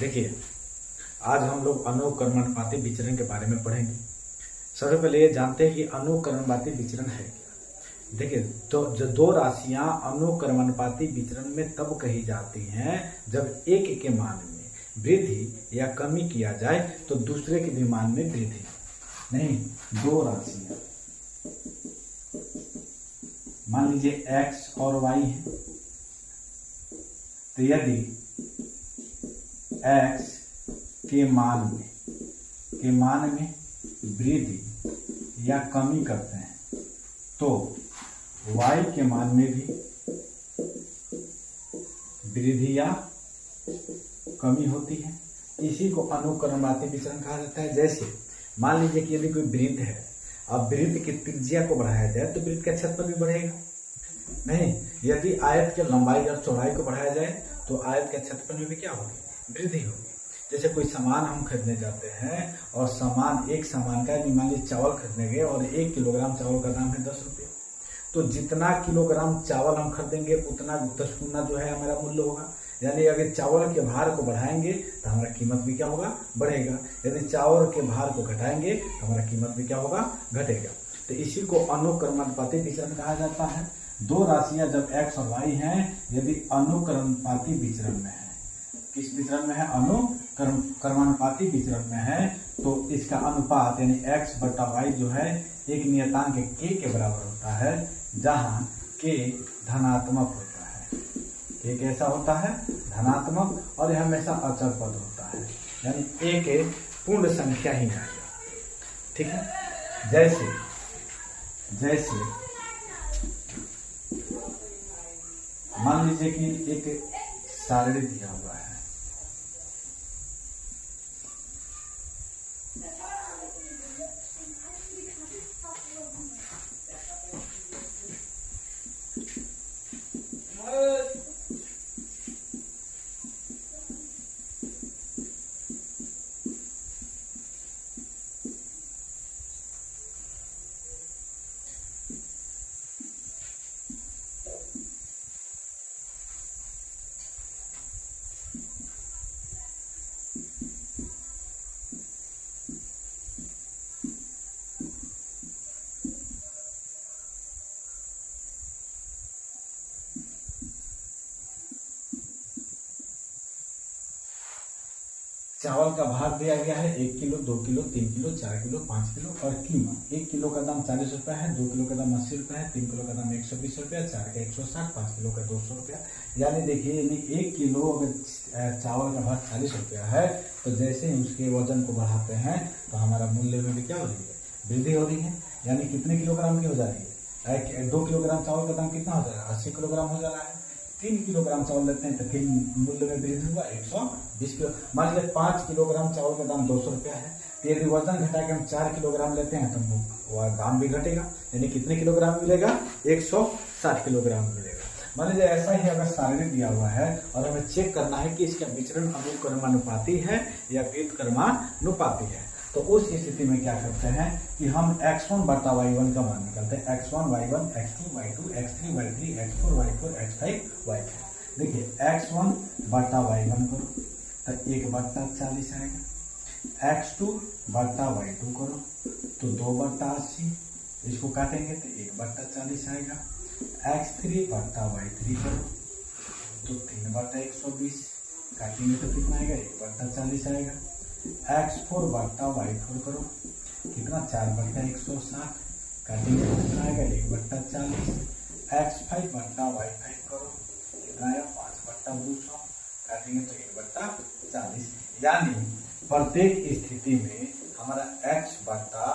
देखिए, आज हम लोग अनुकर्मानुपाती विचरण के बारे में पढ़ेंगे। सबसे पहले ये जानते हैं कि अनुकर्मानुपाती विचरण है क्या। देखिए, तो जो दो राशियां अनुकर्मानुपाती विचरण में तब कही जाती हैं जब एक के मान में वृद्धि या कमी किया जाए तो दूसरे के भी मान में वृद्धि नहीं। दो राशियां मान लीजिए x और y है, तो यदि x के मान में वृद्धि या कमी करते हैं तो y के मान में भी वृद्धि या कमी होती है। इसी को अनुकर्मानुपाती विचरण कहा जाता है। जैसे मान लीजिए कि यदि कोई वृत्त है, अब वृत्त की त्रिज्या को बढ़ाया जाए तो वृत्त का क्षेत्रफल भी बढ़ेगा नहीं। यदि आयत की लंबाई और चौड़ाई को बढ़ाया जाए तो आयत के क्षेत्रफल में भी क्या होगी, वृद्धि होगी। जैसे कोई सामान हम खरीदने जाते हैं और एक सामान का मान लीजिए चावल खरीदने गए और 1 किलोग्राम चावल का दाम है 10 रुपये, तो जितना किलोग्राम चावल हम खरीदेंगे उतना 10 गुना जो है हमारा मूल्य होगा। यानी अगर चावल के भार को बढ़ाएंगे तो हमारा कीमत भी क्या होगा, बढ़ेगा। यदि चावल के भार को घटाएंगे तो हमारा कीमत भी क्या होगा, घटेगा। तो इसी को अनुकर्मानुपाती विचरण कहा जाता है। दो राशियां जब x और y हैं, यदि अनुकर्मानुपाती विचरण में है, किस विचरण में है, अनुकर्मानुपाती विचरण में है, तो इसका अनुपात यानी x बटा y जो है एक नियतांक k के बराबर होता है, जहां k धनात्मक होता है। k कैसा होता है, धनात्मक, और यह हमेशा अचल पद होता है, यानी एक पूर्ण संख्या ही आएगा। ठीक है। जैसे मान लीजिए कि एक सारणी दिया हुआ है, चावल का भार दिया गया है 1 kilo, 2 kilo, 3 kilo, 4 kilo, 5 kilo, और कीमत 1 किलो का दाम 40 रुपया है, 2 किलो का दाम 80 रुपया है, 3 किलो का दाम 120 रुपया, 4 का 160, 5 किलो का 200 रुपया। यानी देखिए, 1 किलो अगर चावल का भार 40 रुपया है तो जैसे ही उसके वजन को बढ़ाते हैं तो हमारा मूल्य में भी क्या हो रही है, वृद्धि हो रही है। यानी कितने किलोग्राम की हो जा रही है, 2 किलोग्राम चावल का दाम कितना हो जा रहा है, 80 किलोग्राम हो जा रहा है। 3 किलोग्राम चावल लेते हैं तो फिर मूल्य में वृद्धि हुआ 120 किलो। मान लीजिए 5 किलोग्राम चावल का दाम 200 रुपया है, तो यदि वजन घटा के हम 4 किलोग्राम लेते हैं तो वह दाम भी घटेगा। यानी कितने किलोग्राम मिलेगा, 160 किलोग्राम मिलेगा। मान लीजिए ऐसा ही अगर सारणी दिया हुआ है और हमें चेक करना है कि इसका विचरण अनुकर्मानुपाती है या व्युत्क्रमानुपाती है, तो उस स्थिति में क्या करते हैं कि हम x1 बटा y1 का मान निकालते हैं। x1 y1, x2 y2, x3 y3, x4 y4, x5 y5। देखिए, x1 बटा y1 करो तो 1 बटा 40 आएगा, x2 बटा y2 करो तो 2 बटा 80, इसको काटेंगे तो 1 बटा 40 आएगा। x3 बटा y3 करो तो 3 बटा 120, काटेंगे तो कितना आएगा, 1 बटा 40 आएगा। x4 बटा y4 करो कितना, 4 बटा 160, काटेंगे तो कितना आएगा, 1 बटा 40। x5 बटा y5 करो कितना आएगा, 5 बटा 200, काटेंगे तो 1 बटा 40। यानी प्रत्येक स्थिति में हमारा x बटा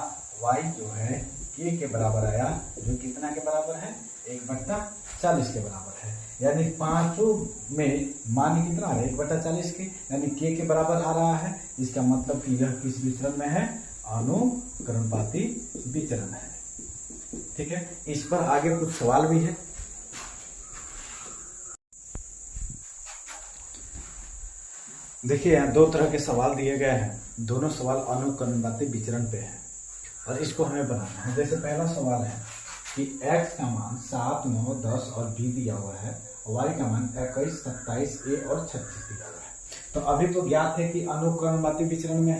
y जो है k के बराबर आया, जो कितना के बराबर है, 1 बटा 40 के बराबर है। यानी पांचों में मान कितना है, 1 बटा 40 के, यानी k के बराबर आ रहा है। इसका मतलब कि यह किस विचरण में है, अनुकर्मानुपाती विचरण है। ठीक है। इस पर आगे कुछ सवाल भी है। देखिए, यहाँ 2 तरह के सवाल दिए गए हैं, दोनों सवाल अनुकर्मानुपाती विचरण पे हैं और इसको हमें बनाना है। जैसे पहला सवाल है कि x का मान 7, 9, 10 और b दिया हुआ है, y का मान 21, 27, a और 36 दिया हुआ है। तो अभी तो ज्ञात है कि अनुक्रमवाती विचरण में है,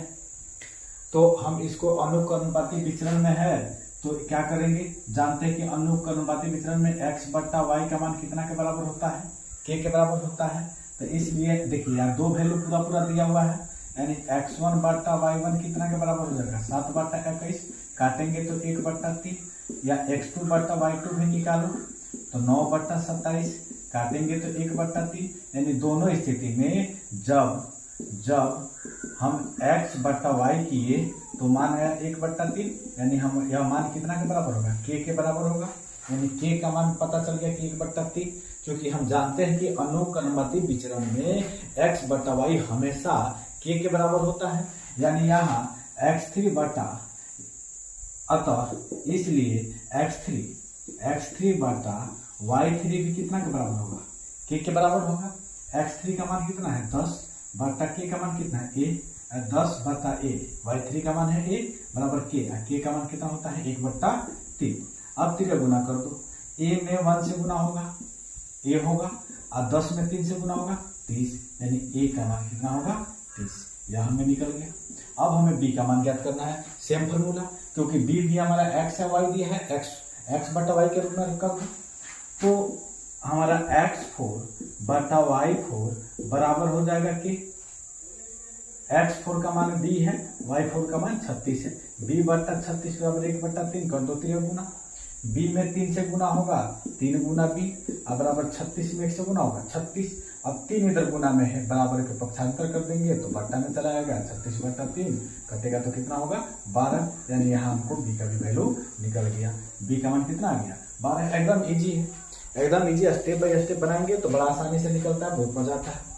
तो हम इसको अनुक्रमवाती विचरण में है तो क्या करेंगे, जानते हैं कि अनुक्रमवाती विचरण में x बट्टा वाई का मान कितना के बराबर होता है, k के बराबर होता है। तो इसलिए देखिए यहाँ दो वैल्यू पूरा पूरा दिया हुआ है, यानी x1 बट्टा y1 कितना के बराबर हो जाएगा 7 बट्टा 21, काटेंगे तो 1 बट्टा 3, या x2 बट्टा y2 भी निकालो तो 9 बट्टा 27, काटेंगे तो 1 बट्टा 3। यानी दोनों स्थिति में जब हम x बट्टा y किए तो मान आया 1 बट्टा 3, यानी हम यह मान कितना के बराबर होगा, k के बराबर होगा। यानी k का मान पता चल गया कि 1 बट्टा 3, क्योंकि हम जानते हैं कि अनुक्रमवाती विचरण में x बट्टा y हमेशा k के बराबर होता है। यानी यहाँ x3 बट्टा, अतः इसलिए x3 बट्टा y3 भी कितना के बराबर होगा, k के बराबर होगा। x3 का मान कितना है 10 बट्टा k का मान कितना है a, 10 बट्टा a, y3 का मान है a बराबर k, k का मान कितना होता है 1 बट्टा 3। अब 3 गुना कर दो, a में 1 से गुना होगा a होगा, और 10 में 3 से गुना होगा 30, यानी a का मान कितना होगा 30, यह हमें निकल गया। अब हमें b का मान ज्ञात करना है, सेम फॉर्मूला, क्योंकि b भी हमारा x है y दिया है, x बट्टा y के रूप में रखा था, तो हमारा x4 बट्टा y4 बराबर हो जाएगा कि x4 का मान b है, y4 का मान 36 है, b बट्टा 36 बराबर 1 बट्टा 3, कर दो 3 गुना, b में 3 से गुना होगा 3 गुना b, अब बराबर 36 में 1 से गुना होगा 36, अब 3 इधर गुना में है, बराबर के पक्षांतर कर देंगे तो बट्टा में चला जाएगा, 36 बट्टा 3 कटेगा तो कितना होगा 12, यानी यहाँ हमको b का भी वैल्यू निकल गया, b का मान कितना आ गया 12। एकदम इजी है, एकदम इजी, स्टेप बाय स्टेप बनाएंगे तो बड़ा आसानी से निकलता है, बहुत मजा आता है।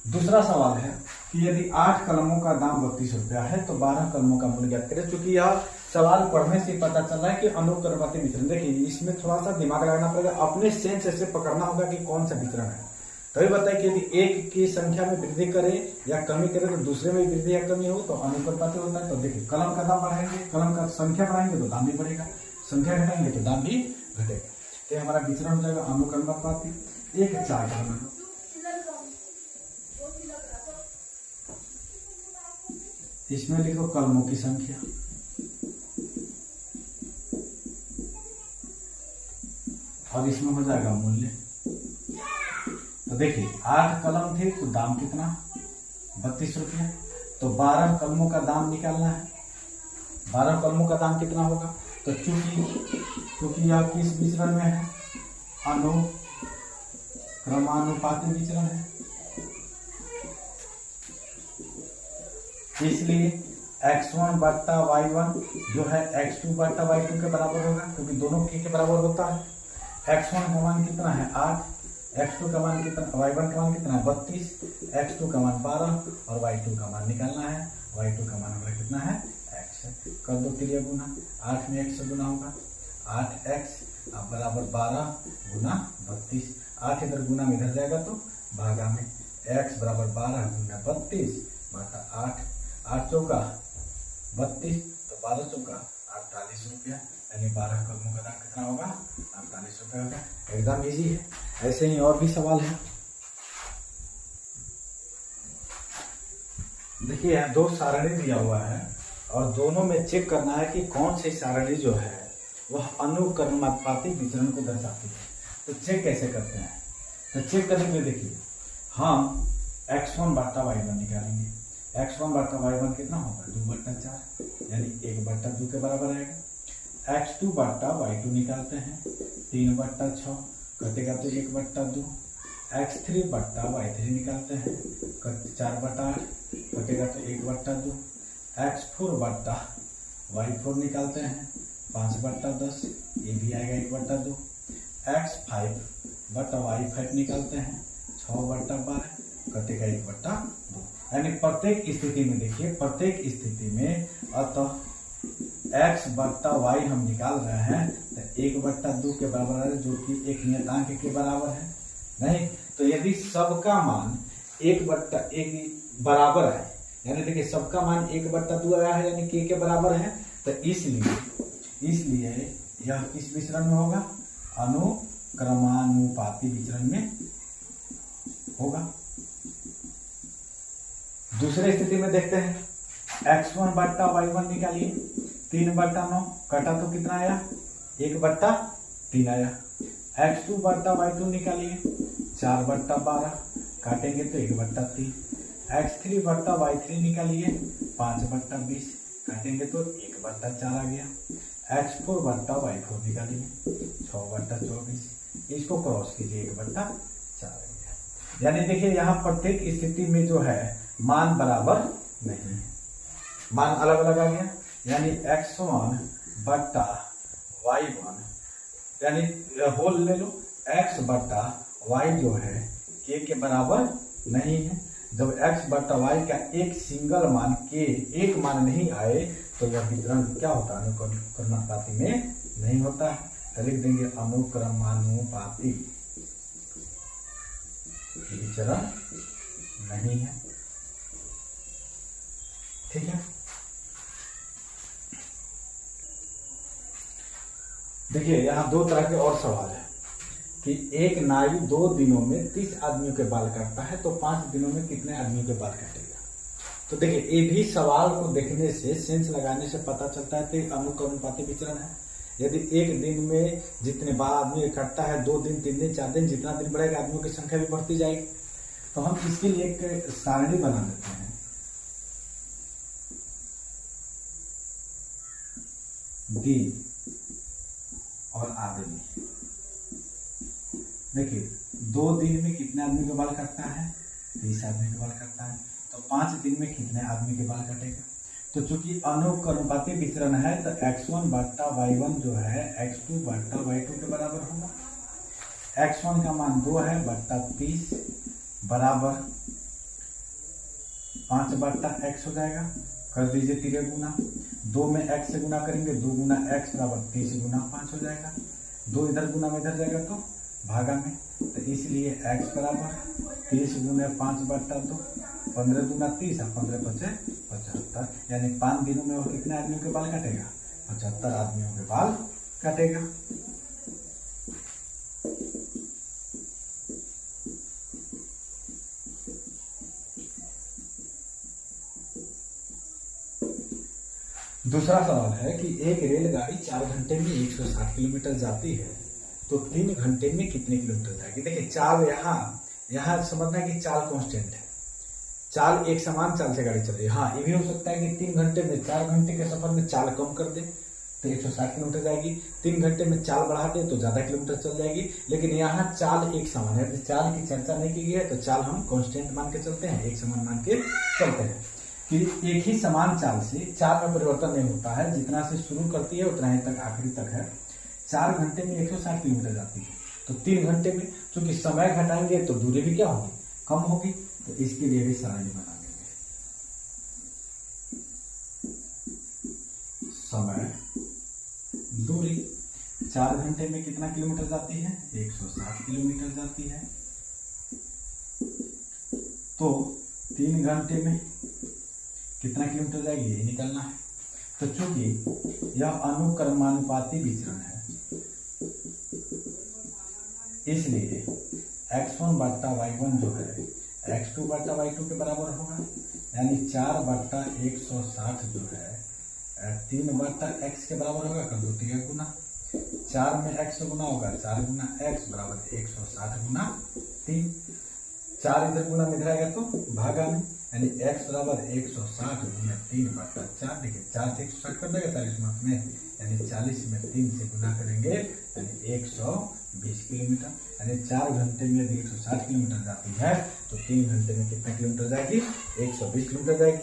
दूसरा सवाल है कि यदि 8 कलमों का दाम 32 रुपया है तो 12 कलमों का मूल्य ज्ञात करें। चूंकि यह सवाल पढ़ने से पता चल रहा है कि अनुक्रमवाती विचरण, देखिए इसमें थोड़ा सा दिमाग लगाना पड़ेगा, अपने सेंस ऐसे पकड़ना होगा कि कौन सा विचरण है। तभी बताए कि यदि एक की संख्या में वृद्धि करे या कमी करे तो दूसरे में वृद्धि या कमी हो तो अनुक्रमवाती होता है। तो देखिए कलम का दाम बढ़ाएंगे, कलम का संख्या बढ़ाएंगे तो दाम भी बढ़ेगा, संख्या घटाएंगे तो दाम भी घटेगा, तो हमारा विचरण हो जाएगा अनुक्रमवाती। एक 4 कलम, इसमें लिखो कलमों की संख्या, और इसमें हो जाएगा मूल्य। तो देखिए 8 कलम थे तो दाम कितना 32 रुपया, तो 12 कलमों का दाम निकालना है, 12 कलमों का दाम कितना होगा। तो क्योंकि यह किस विचरण में है, अनुक्रमानुपाती विचरण है, इसलिए x1 बट्टा y1 जो है x2 बट्टा y2 के बराबर होगा, क्योंकि दोनों के बराबर होता है। x1 का मान कितना है 8, x2 का मान कितना, y1 का मान कितना है 32, x2 का मान 12 और y2 का मान निकालना है, y2 का मान हमारा कितना है x है। कर दो 3 गुना, 8 में 1 से गुना होगा 8x अब बराबर 12 गुना 32, 8 इधर गुना में इधर जाएगा तो भागा में, x बराबर 12 गुना 32 बटा 8, 8 चौका 32, तो 12 चौका 48 रुपया, यानी 12 कलमों का दाम कितना होगा 48 रुपया होगा। एकदम इजी है। ऐसे ही और भी सवाल है, देखिए यहाँ 2 सारणी दिया हुआ है और दोनों में चेक करना है कि कौन सी सारणी जो है वह अनुक्रमानुपाती विचरण को दर्शाती है। तो चेक कैसे करते हैं, तो चेक करने के लिए देखिए हम x1 बट्टा y1 निकालेंगे, x1 बट्टा y1 कितना होगा 2 बट्टा 4, यानी 1 बट्टा 2 के बराबर आएगा। x2 बट्टा y2 निकालते हैं 3 बट्टा 6 कटेगा तो 1 बट्टा 2, x3 बट्टा y3 निकालते हैं 4 बट्टा 8 कटेगा तो 1 बट्टा 2, x4 बट्टा y4 निकालते हैं 5 बट्टा 10, ये भी आएगा 1 बट्टा 2, x5 बट्टा y5 निकालते हैं 6 बट्टा 12 कटेगा 1 बट्टा 2। यानी प्रत्येक स्थिति में देखिए, प्रत्येक स्थिति में अतः x बट्टा y हम निकाल रहे हैं तो 1 बट्टा 2 के बराबर है, जो कि एक नियतांक के बराबर है। नहीं तो यदि सबका मान 1 बट्टा 1 बराबर है, यानी देखिए सबका मान 1 बट्टा 2 आया है, यानी k के बराबर है, तो इसलिए यह किस विचरण में होगा, अनुक्रमानुपाती विचरण में होगा। दूसरे स्थिति में देखते हैं, x1 बट्टा y1 निकालिए, 3/9 कटा तो कितना आया, 1/3 आया। x2 बट्टा y2 निकालिए, 4/12 काटेंगे तो 1/3। x3 बट्टा y3 निकालिए, 5/20 काटेंगे तो 1/4 आ गया। x4 बट्टा y4 निकालिए, 6/24, इसको क्रॉस कीजिए, 1/4 आ गया। यानी देखिए यहाँ प्रत्येक स्थिति में जो है मान बराबर नहीं है, मान अलग अलग आ गया। यानी x1 बट्टा y1 यानी होल ले लो, x बट्टा y जो है k के बराबर नहीं है। जब x बट्टा y का एक सिंगल मान k एक मान नहीं आए तो यह वितरण क्या होता है, अनुक्रमानुपाती में नहीं होता है। तो लिख देंगे अनुक्रमानुपाती विचरण नहीं है। ठीक है, देखिए यहाँ दो तरह के और सवाल है कि एक नाई 2 दिनों में 30 आदमियों के बाल काटता है तो 5 दिनों में कितने आदमियों के बाल काटेगा। तो देखिए ये भी सवाल को देखने से, सेंस लगाने से पता चलता है कि अनुक्रमानुपाती विचरण है। यदि एक दिन में जितने बाल आदमी काटता है, 2 दिन 3 दिन 4 दिन जितना दिन बढ़ेगा आदमियों की संख्या भी बढ़ती जाएगी। तो हम इसके लिए एक सारणी बना देते हैं। दिन और आदमी, देखिए 2 दिन में कितने आदमी के बाल काटता है, 30 आदमी के बाल काटता है। तो 5 दिन में कितने आदमी के बाल काटेगा। तो चूंकि अनुक्रमानुपाती विचरण है तो x1 बट्टा y1 जो है x2 बट्टा y2 के बराबर होगा। x1 का मान 2 है बट्टा 30 बराबर 5/x हो जाएगा। कर दीजिए 3 गुना, 2 में x से गुना करेंगे, 2 गुना x बराबर 30 गुना 5 हो जाएगा। 2 इधर गुना में इधर जाएगा तो भागा में, तो इसलिए x बराबर 30 गुना 5/2, 15 गुना 30 और 15 × 5 = 75। यानी 5 दिनों में वो कितने आदमियों के बाल काटेगा, 75 आदमियों के बाल काटेगा। दूसरा सवाल है कि एक रेलगाड़ी 4 घंटे में 160 किलोमीटर जाती है तो 3 घंटे में कितने किलोमीटर जाएगी। देखिए चाल यहाँ समझना है कि चाल कांस्टेंट है, चाल एक समान चाल से गाड़ी चल रही है। हाँ ये भी हो सकता है कि 3 घंटे में 4 घंटे के सफर में चाल कम कर दे तो 160 किलोमीटर जाएगी, 3 घंटे में चाल बढ़ा दे तो ज्यादा किलोमीटर चल जाएगी। लेकिन यहाँ चाल एक समान है, चाल की चर्चा नहीं की गई है तो चाल हम कांस्टेंट मान के चलते हैं, एक समान मान के चलते हैं कि एक ही समान चाल से चाल में परिवर्तन नहीं होता है, जितना से शुरू करती है उतना ही तक आखिरी तक है। 4 घंटे में 160 किलोमीटर जाती है तो 3 घंटे में चूंकि समय घटाएंगे तो दूरी भी क्या होगी, कम होगी। तो इसके लिए भी सारणी बना देंगे, समय दूरी। 4 घंटे में कितना किलोमीटर जाती है, 160 किलोमीटर जाती है। तो 3 घंटे में कितना किलोमीटर जाएगी ये निकालना है। तो चूंकि यह अनुक्रमानुपाती विचरण है इसलिए x1 बट्टा y1 जो है x2 बट्टा y2 के बराबर होगा। यानी 4/160 जो है 3/x के बराबर होगा। कर दो 3 गुना, 4 में x गुना होगा, 4 गुना x बराबर 160 गुना 3। 4 इधर गुना में इधर आएगा तो भागा में, यानी x बराबर 160 गुना 3/4। देखिए 4 से 160 कर देगा 40 मार्क्स में, यानी 40 में 3 से गुना करेंगे यानी 120 किलोमीटर। यानी 4 घंटे में यदि 160 किलोमीटर जाती है तो 3 घंटे में कितना किलोमीटर जाएगी, 120 किलोमीटर जाएगी।